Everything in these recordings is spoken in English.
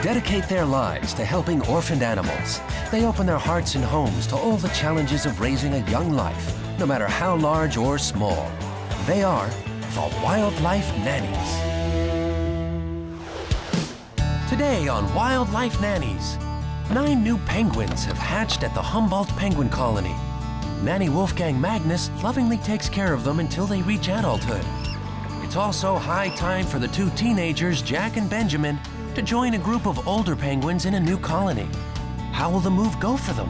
Dedicate their lives to helping orphaned animals. They open their hearts and homes to all the challenges of raising a young life, no matter how large or small. They are the Wildlife Nannies. Today on Wildlife Nannies, 9 new penguins have hatched at the Humboldt Penguin Colony. Nanny Wolfgang Magnus lovingly takes care of them until they reach adulthood. It's also high time for the 2 teenagers, Jack and Benjamin, to join a group of older penguins in a new colony. How will the move go for them?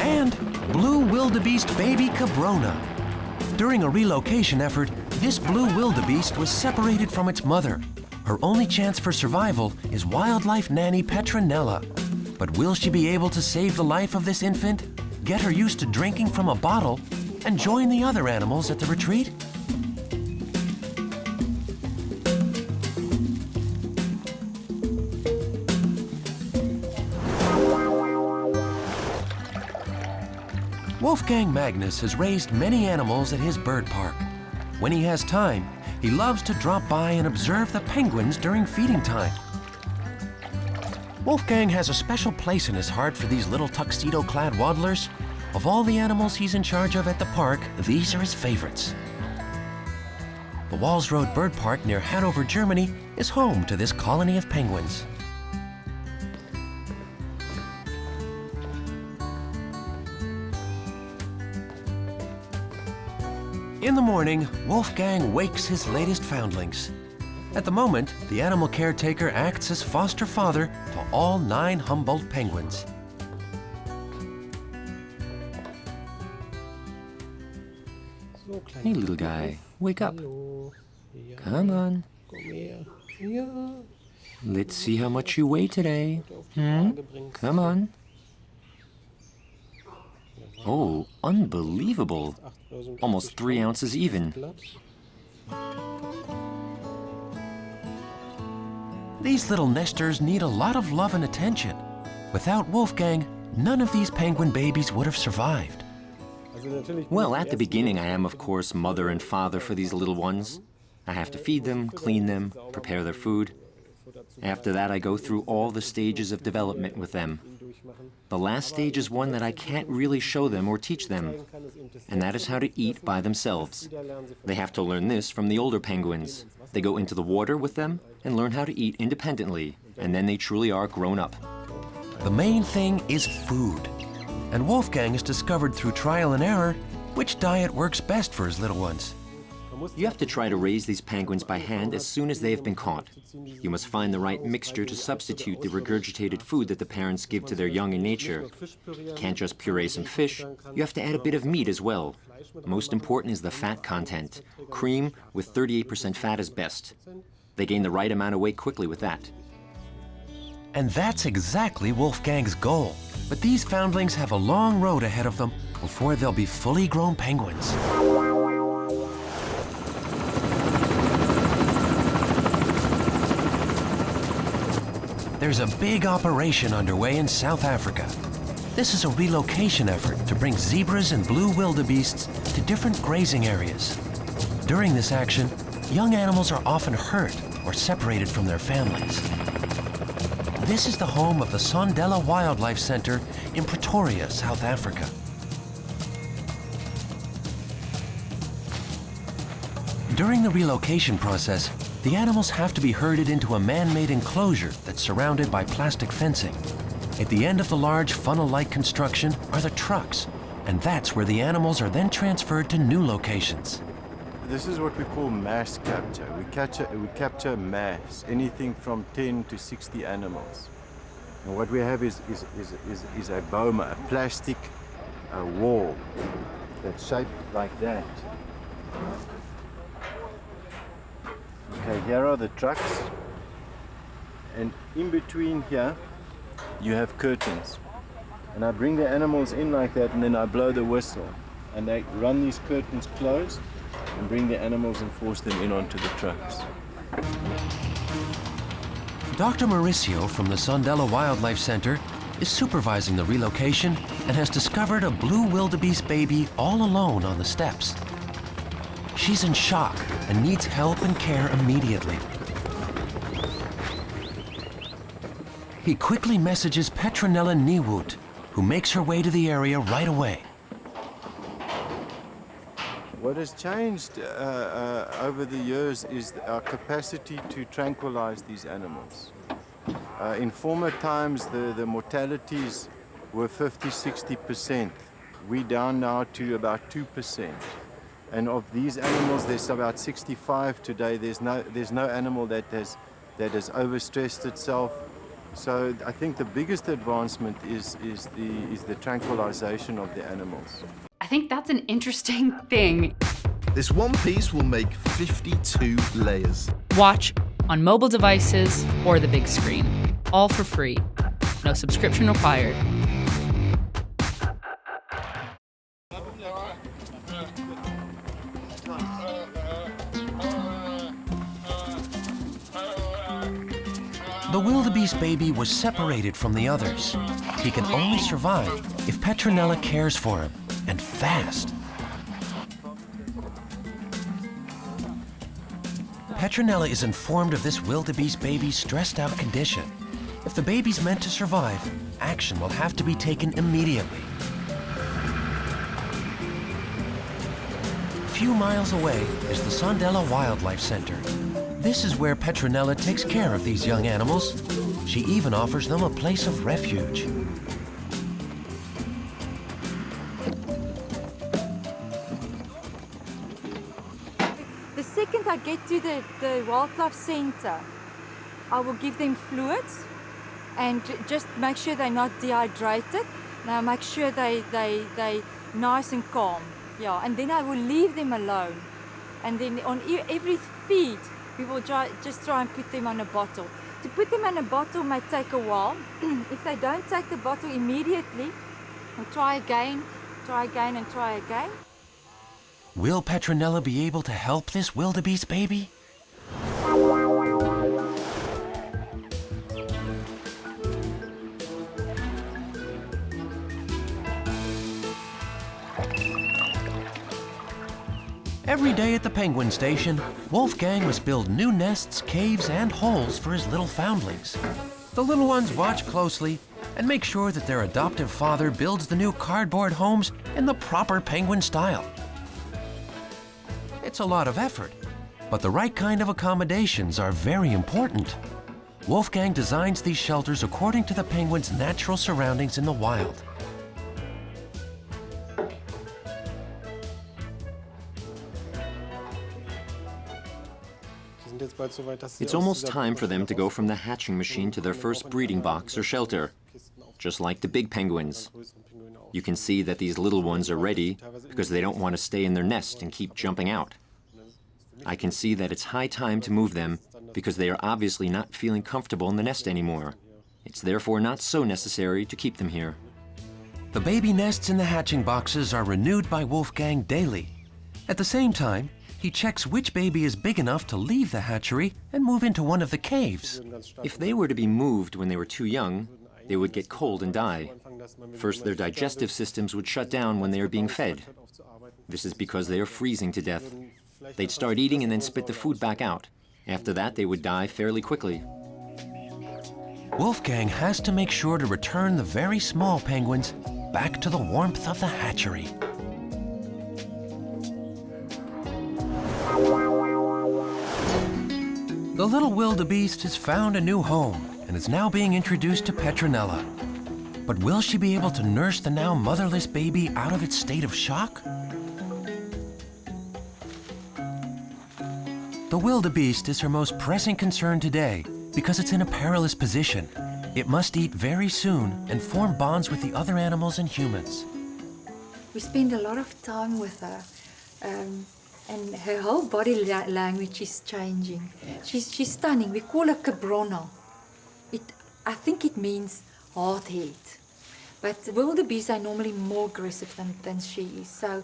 And blue wildebeest baby Cabrona. During a relocation effort, this blue wildebeest was separated from its mother. Her only chance for survival is wildlife nanny Petronella. But will she be able to save the life of this infant, get her used to drinking from a bottle, and join the other animals at the retreat? Wolfgang Magnus has raised many animals at his bird park. When he has time, he loves to drop by and observe the penguins during feeding time. Wolfgang has a special place in his heart for these little tuxedo-clad waddlers. Of all the animals he's in charge of at the park, these are his favorites. The Walsrode Bird Park near Hanover, Germany, is home to this colony of penguins. In the morning, Wolfgang wakes his latest foundlings. At the moment, the animal caretaker acts as foster father to all 9 Humboldt penguins. Hey, little guy, wake up. Come on. Let's see how much you weigh today. Come on. Oh, unbelievable. Almost 3 ounces even. These little nesters need a lot of love and attention. Without Wolfgang, none of these penguin babies would have survived. Well, at the beginning, I am, of course, mother and father for these little ones. I have to feed them, clean them, prepare their food. After that, I go through all the stages of development with them. The last stage is one that I can't really show them or teach them, and that is how to eat by themselves. They have to learn this from the older penguins. They go into the water with them and learn how to eat independently, and then they truly are grown up. The main thing is food, and Wolfgang has discovered through trial and error which diet works best for his little ones. You have to try to raise these penguins by hand as soon as they have been caught. You must find the right mixture to substitute the regurgitated food that the parents give to their young in nature. You can't just puree some fish, you have to add a bit of meat as well. Most important is the fat content. Cream with 38% fat is best. They gain the right amount of weight quickly with that. And that's exactly Wolfgang's goal. But these foundlings have a long road ahead of them before they'll be fully grown penguins. There's a big operation underway in South Africa. This is a relocation effort to bring zebras and blue wildebeests to different grazing areas. During this action, young animals are often hurt or separated from their families. This is the home of the Sondela Wildlife Center in Pretoria, South Africa. During the relocation process, the animals have to be herded into a man-made enclosure that's surrounded by plastic fencing. At the end of the large funnel-like construction are the trucks, and that's where the animals are then transferred to new locations. This is what we call mass capture. We capture mass, anything from 10 to 60 animals. And what we have is a boma, a plastic wall that's shaped like that. Okay, here are the trucks, and in between here you have curtains. And I bring the animals in like that, and then I blow the whistle. And they run these curtains closed and bring the animals and force them in onto the trucks. Dr. Mauricio from the Sondela Wildlife Center is supervising the relocation and has discovered a blue wildebeest baby all alone on the steps. She's in shock and needs help and care immediately. He quickly messages Petronella Nieuwoud, who makes her way to the area right away. What has changed over the years is our capacity to tranquilize these animals. In former times, the mortalities were 50–60%. We're down now to about 2%. And of these animals, there's about 65 today. There's no animal that has overstressed itself. So I think the biggest advancement is the tranquilization of the animals. I think that's an interesting thing. This one piece will make 52 layers. Watch on mobile devices or the big screen. All for free. No subscription required. The wildebeest baby was separated from the others. He can only survive if Petronella cares for him, and fast. Petronella is informed of this wildebeest baby's stressed out condition. If the baby's meant to survive, action will have to be taken immediately. A few miles away is the Sondela Wildlife Center. This is where Petronella takes care of these young animals. She even offers them a place of refuge. The second I get to the Wildlife Center, I will give them fluids and just make sure they're not dehydrated. Now make sure they nice and calm. Yeah, and then I will leave them alone. And then on every feed, we will just try and put them on a bottle. To put them on a bottle may take a while. If they don't take the bottle immediately, we'll try again, and try again. Will Petronella be able to help this wildebeest baby? Every day at the penguin station, Wolfgang must build new nests, caves, and holes for his little foundlings. The little ones watch closely and make sure that their adoptive father builds the new cardboard homes in the proper penguin style. It's a lot of effort, but the right kind of accommodations are very important. Wolfgang designs these shelters according to the penguins' natural surroundings in the wild. It's almost time for them to go from the hatching machine to their first breeding box or shelter, just like the big penguins. You can see that these little ones are ready because they don't want to stay in their nest and keep jumping out. I can see that it's high time to move them because they are obviously not feeling comfortable in the nest anymore. It's therefore not so necessary to keep them here. The baby nests in the hatching boxes are renewed by Wolfgang daily. At the same time, he checks which baby is big enough to leave the hatchery and move into one of the caves. If they were to be moved when they were too young, they would get cold and die. First, their digestive systems would shut down when they are being fed. This is because they are freezing to death. They'd start eating and then spit the food back out. After that, they would die fairly quickly. Wolfgang has to make sure to return the very small penguins back to the warmth of the hatchery. The little wildebeest has found a new home and is now being introduced to Petronella. But will she be able to nurse the now motherless baby out of its state of shock? The wildebeest is her most pressing concern today because it's in a perilous position. It must eat very soon and form bonds with the other animals and humans. We spend a lot of time with her, and her whole body language is changing. She's stunning. We call her Cabrona. I think it means hard-head. But the wildebeest are normally more aggressive than she is. So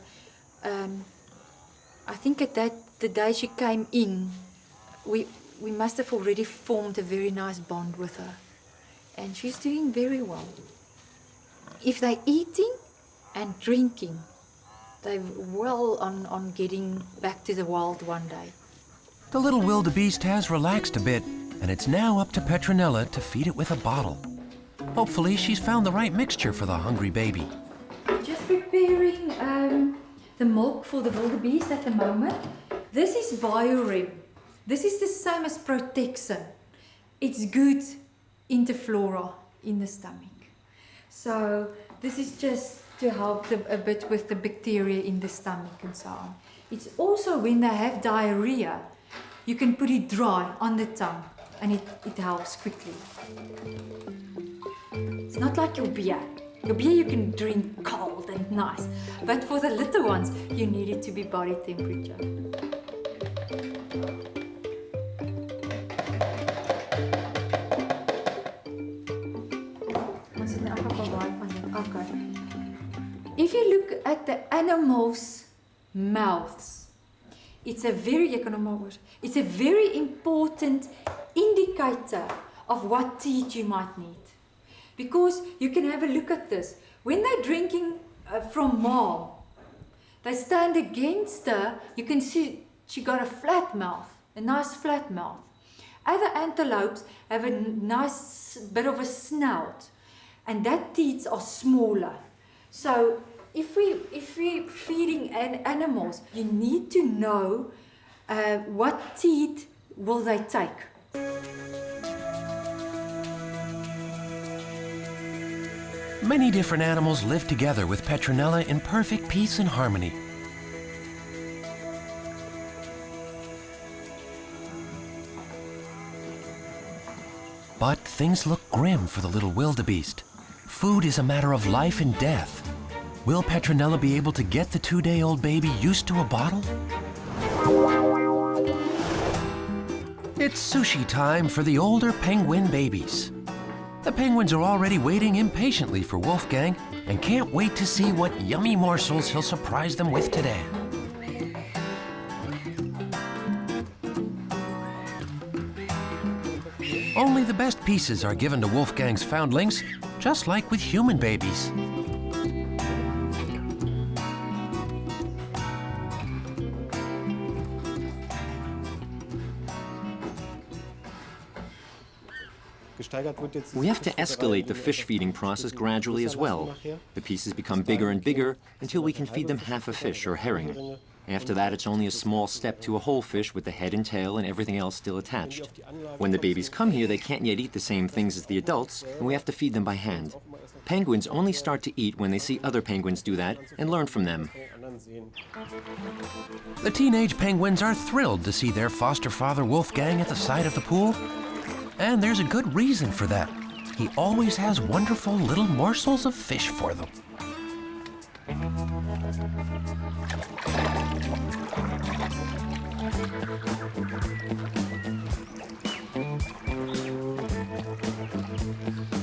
I think the day she came in, we must have already formed a very nice bond with her. And she's doing very well. If they're eating and drinking, they're well on getting back to the wild one day. The little wildebeest has relaxed a bit, and it's now up to Petronella to feed it with a bottle. Hopefully she's found the right mixture for the hungry baby. Just preparing the milk for the wildebeest at the moment. This is Biorem. This is the same as Protexin. It's good interflora in the stomach. So this is just to help a bit with the bacteria in the stomach and so on. It's also when they have diarrhea, you can put it dry on the tongue and it helps quickly. It's not like your beer. Your beer you can drink cold and nice, but for the little ones, you need it to be body temperature. Okay. If you look at the animals' mouths, it's a very important indicator of what teeth you might need. Because you can have a look at this. When they're drinking from mom, they stand against her, you can see she got a flat mouth, a nice flat mouth. Other antelopes have a nice bit of a snout, and that teeth are smaller. So if we're feeding animals, you need to know what teeth will they take. Many different animals live together with Petronella in perfect peace and harmony. But things look grim for the little wildebeest. Food is a matter of life and death. Will Petronella be able to get the 2-day-old baby used to a bottle? It's sushi time for the older penguin babies. The penguins are already waiting impatiently for Wolfgang and can't wait to see what yummy morsels he'll surprise them with today. Only the best pieces are given to Wolfgang's foundlings, just like with human babies. We have to escalate the fish feeding process gradually as well. The pieces become bigger and bigger until we can feed them half a fish or herring. After that, it's only a small step to a whole fish with the head and tail and everything else still attached. When the babies come here, they can't yet eat the same things as the adults, and we have to feed them by hand. Penguins only start to eat when they see other penguins do that and learn from them. The teenage penguins are thrilled to see their foster father Wolfgang at the side of the pool. And there's a good reason for that. He always has wonderful little morsels of fish for them.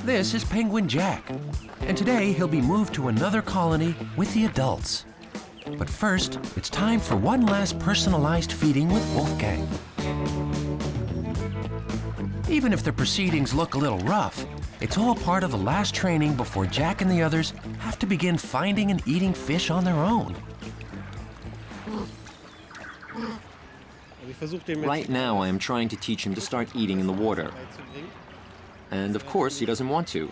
This is Penguin Jack, and today he'll be moved to another colony with the adults. But first, it's time for one last personalized feeding with Wolfgang. Even if the proceedings look a little rough, it's all part of the last training before Jack and the others have to begin finding and eating fish on their own. Right now, I am trying to teach him to start eating in the water. And of course, he doesn't want to.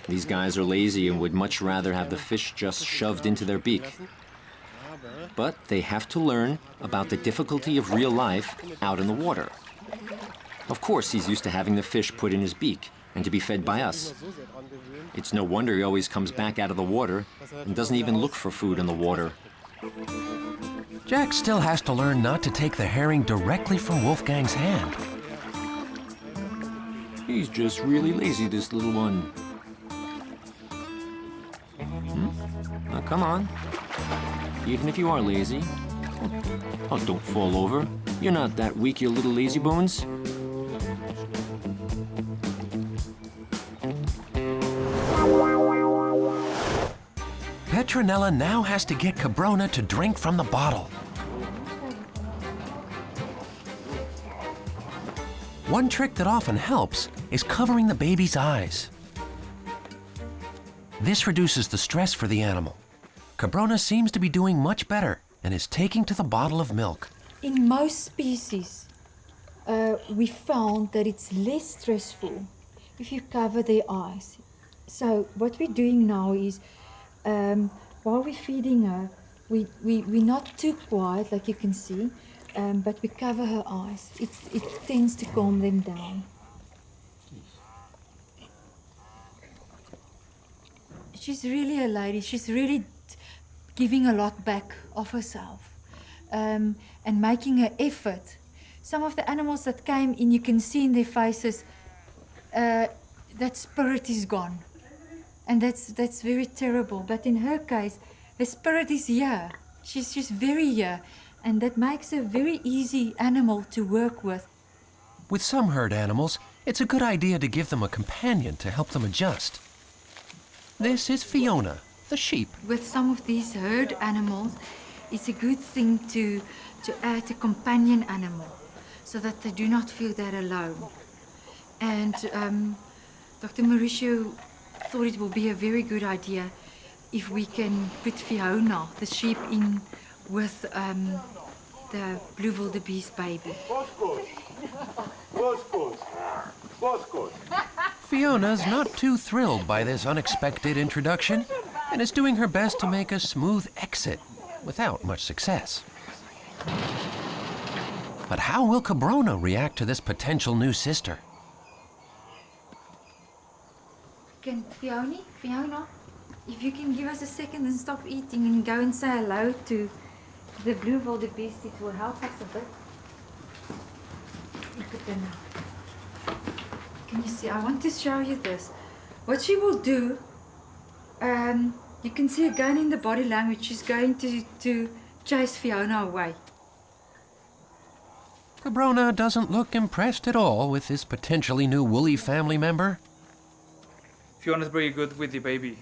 These guys are lazy and would much rather have the fish just shoved into their beak. But they have to learn about the difficulty of real life out in the water. Of course, he's used to having the fish put in his beak and to be fed by us. It's no wonder he always comes back out of the water and doesn't even look for food in the water. Jack still has to learn not to take the herring directly from Wolfgang's hand. He's just really lazy, this little one. Now, come on. Even if you are lazy. Oh, don't fall over. You're not that weak, you little lazy bones. Petronella now has to get Cabrona to drink from the bottle. One trick that often helps is covering the baby's eyes. This reduces the stress for the animal. Cabrona seems to be doing much better and is taking to the bottle of milk. In most species, we found that it's less stressful if you cover their eyes. So what we're doing now is, while we're feeding her, we're not too quiet, like you can see, but we cover her eyes. It tends to calm them down. She's really a lady. She's really giving a lot back of herself, and making an effort. Some of the animals that came in, you can see in their faces, that spirit is gone. And that's very terrible. But in her case, the spirit is here. She's very here. And that makes her a very easy animal to work with. With some herd animals, it's a good idea to give them a companion to help them adjust. This is Fiona, the sheep. With some of these herd animals, it's a good thing to add a companion animal so that they do not feel that alone. And Dr. Mauricio thought it will be a very good idea if we can put Fiona, the sheep, in with the blue wildebeest baby. Fiona's not too thrilled by this unexpected introduction and is doing her best to make a smooth exit without much success. But how will Cabrona react to this potential new sister? Fiona, if you can give us a second and stop eating and go and say hello to the blue wildebeest, it will help us a bit. Look at her now. Can you see? I want to show you this. What she will do, you can see again in the body language, she's going to chase Fiona away. Cabrona doesn't look impressed at all with this potentially new woolly family member. Fiona's very good with the baby,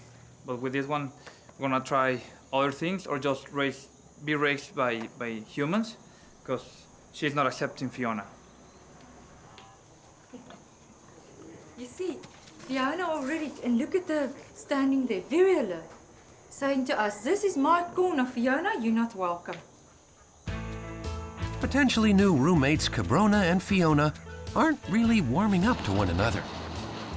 but with this one, we're gonna try other things or just be raised by humans, because she's not accepting Fiona. You see, Fiona already, and look at her standing there, very alert, saying to us, "This is my corner, Fiona, you're not welcome." Potentially new roommates Cabrona and Fiona aren't really warming up to one another.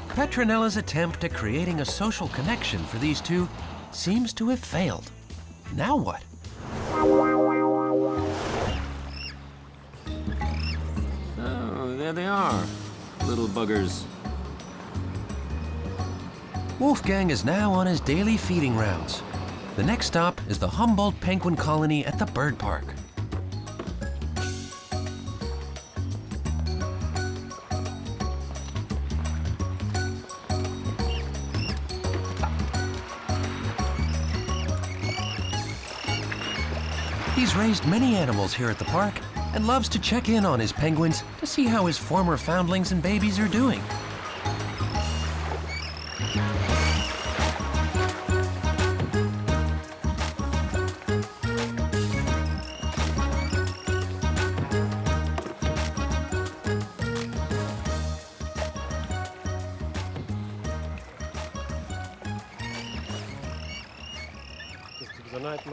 Petronella's attempt at creating a social connection for these two seems to have failed. Now what? Oh, there they are, little buggers. Wolfgang is now on his daily feeding rounds. The next stop is the Humboldt Penguin Colony at the bird park. He's raised many animals here at the park and loves to check in on his penguins to see how his former foundlings and babies are doing.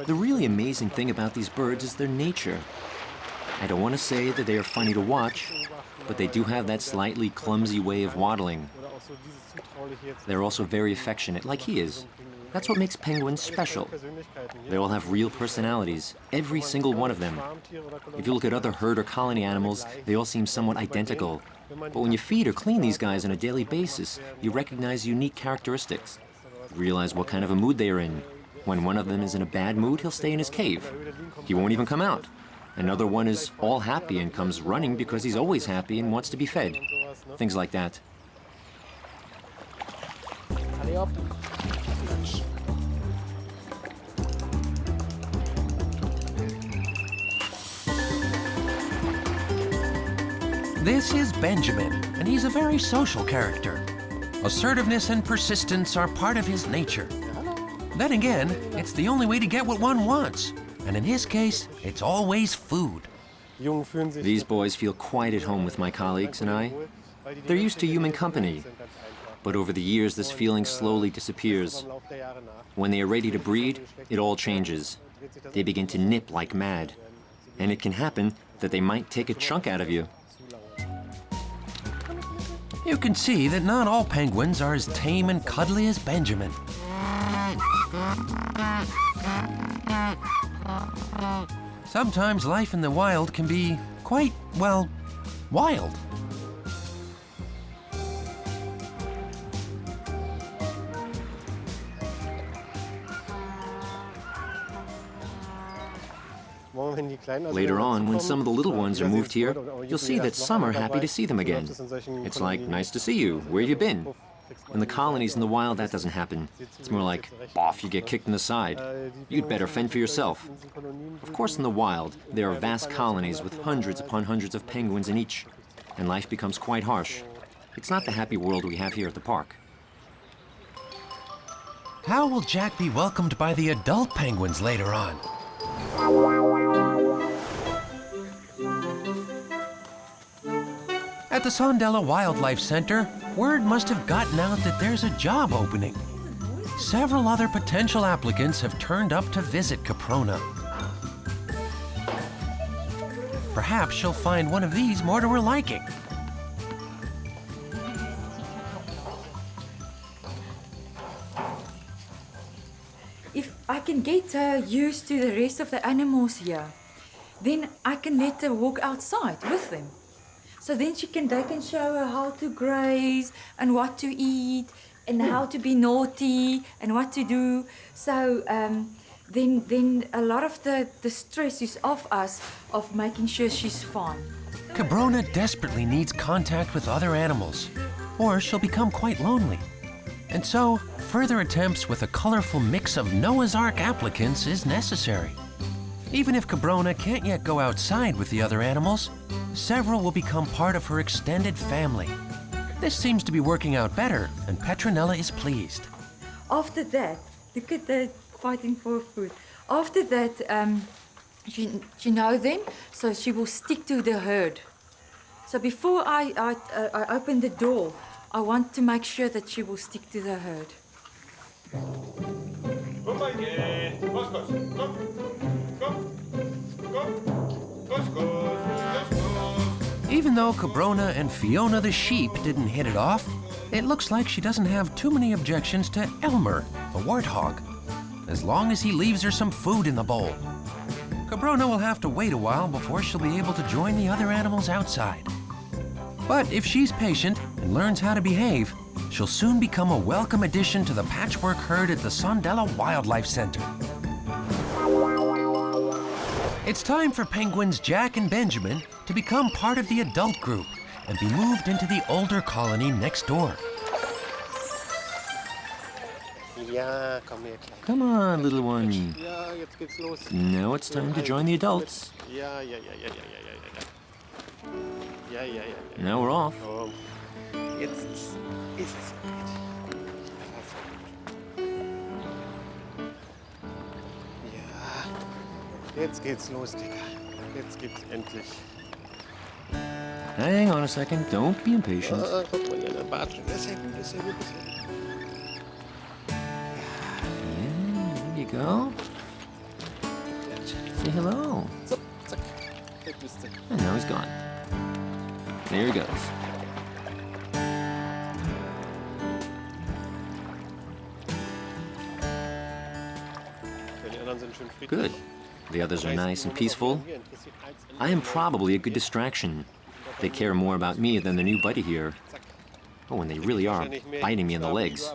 The really amazing thing about these birds is their nature. I don't want to say that they are funny to watch, but they do have that slightly clumsy way of waddling. They're also very affectionate, like he is. That's what makes penguins special. They all have real personalities, every single one of them. If you look at other herd or colony animals, they all seem somewhat identical. But when you feed or clean these guys on a daily basis, you recognize unique characteristics. You realize what kind of a mood they are in. When one of them is in a bad mood, he'll stay in his cave. He won't even come out. Another one is all happy and comes running because he's always happy and wants to be fed. Things like that. This is Benjamin, and he's a very social character. Assertiveness and persistence are part of his nature. Then again, it's the only way to get what one wants. And in his case, it's always food. These boys feel quite at home with my colleagues and I. They're used to human company. But over the years, this feeling slowly disappears. When they are ready to breed, it all changes. They begin to nip like mad. And it can happen that they might take a chunk out of you. You can see that not all penguins are as tame and cuddly as Benjamin. Sometimes life in the wild can be quite, well, wild. Later on, when some of the little ones are moved here, you'll see that some are happy to see them again. It's like, nice to see you, where you been? In the colonies in the wild, that doesn't happen. It's more like, off you get kicked in the side. You'd better fend for yourself. Of course, in the wild, there are vast colonies with hundreds upon hundreds of penguins in each, and life becomes quite harsh. It's not the happy world we have here at the park. How will Jack be welcomed by the adult penguins later on? At the Sondela Wildlife Center, word must have gotten out that there's a job opening. Several other potential applicants have turned up to visit Caprona. Perhaps she'll find one of these more to her liking. If I can get her used to the rest of the animals here, then I can let her walk outside with them. So then they can show her how to graze and what to eat and how to be naughty and what to do. So then a lot of the stress is off us of making sure she's fine. Caprona desperately needs contact with other animals, or she'll become quite lonely. And so, further attempts with a colorful mix of Noah's Ark applicants is necessary. Even if Caprona can't yet go outside with the other animals, several will become part of her extended family. This seems to be working out better, and Petronella is pleased. After that, look at the fighting for food. After that, she knows them, so she will stick to the herd. So before I open the door, I want to make sure that she will stick to the herd. Even though Caprona and Fiona the sheep didn't hit it off, it looks like she doesn't have too many objections to Elmer, the warthog, as long as he leaves her some food in the bowl. Caprona will have to wait a while before she'll be able to join the other animals outside. But if she's patient and learns how to behave, she'll soon become a welcome addition to the patchwork herd at the Sondela Wildlife Center. It's time for penguins Jack and Benjamin to become part of the adult group and be moved into the older colony next door. Come on, little one. Now it's time to join the adults. Now we're off. Jetzt geht's los, Digga. Jetzt gibt's endlich. Hang on a second. Don't be impatient. Guck mal, der Bartl. Das ist ja gut, das ist ja gut. Yeah, there you go. Say hello. So, zack. Weg bist du. And now he's gone. There he goes. Die anderen sind schön friedlich. Good. The others are nice and peaceful. I am probably a good distraction. They care more about me than the new buddy here. Oh, and they really are biting me in the legs.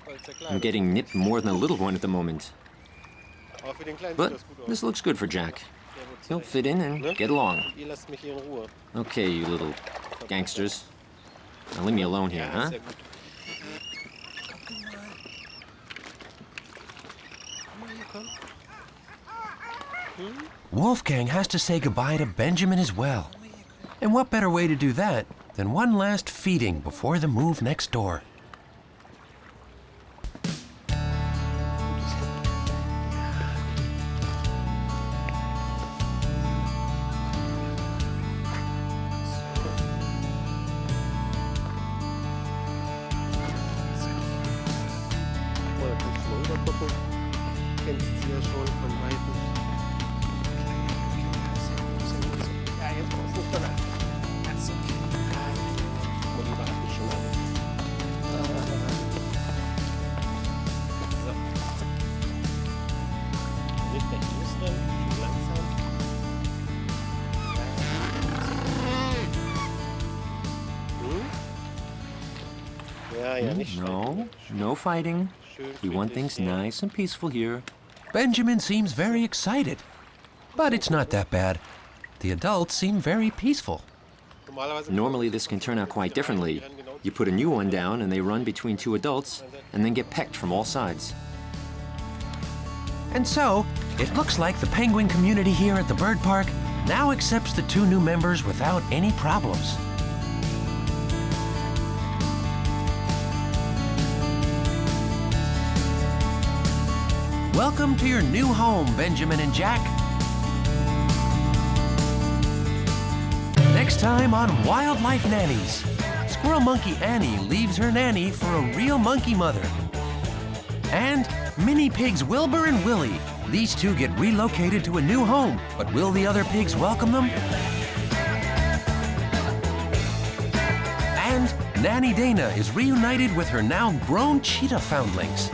I'm getting nipped more than a little one at the moment. But this looks good for Jack. He'll fit in and get along. Okay, you little gangsters. Now leave me alone here, huh? Wolfgang has to say goodbye to Benjamin as well. And what better way to do that than one last feeding before the move next door? gucken. Kennt sie ja schon von Weitem. Ja, jetzt brauchst du nicht mehr. Ganz okay. Und die warten schon alle. So. Nicht gleich losrennen, schön langsam. Ja, ja, nicht No, no fighting. We want things nice and peaceful here. Benjamin seems very excited. But it's not that bad. The adults seem very peaceful. Normally this can turn out quite differently. You put a new one down and they run between two adults and then get pecked from all sides. And so, it looks like the penguin community here at the bird park now accepts the 2 new members without any problems. Welcome to your new home, Benjamin and Jack. Next time on Wildlife Nannies, Squirrel Monkey Annie leaves her nanny for a real monkey mother. And mini pigs Wilbur and Willie. These 2 get relocated to a new home, but will the other pigs welcome them? And Nanny Dana is reunited with her now grown cheetah foundlings.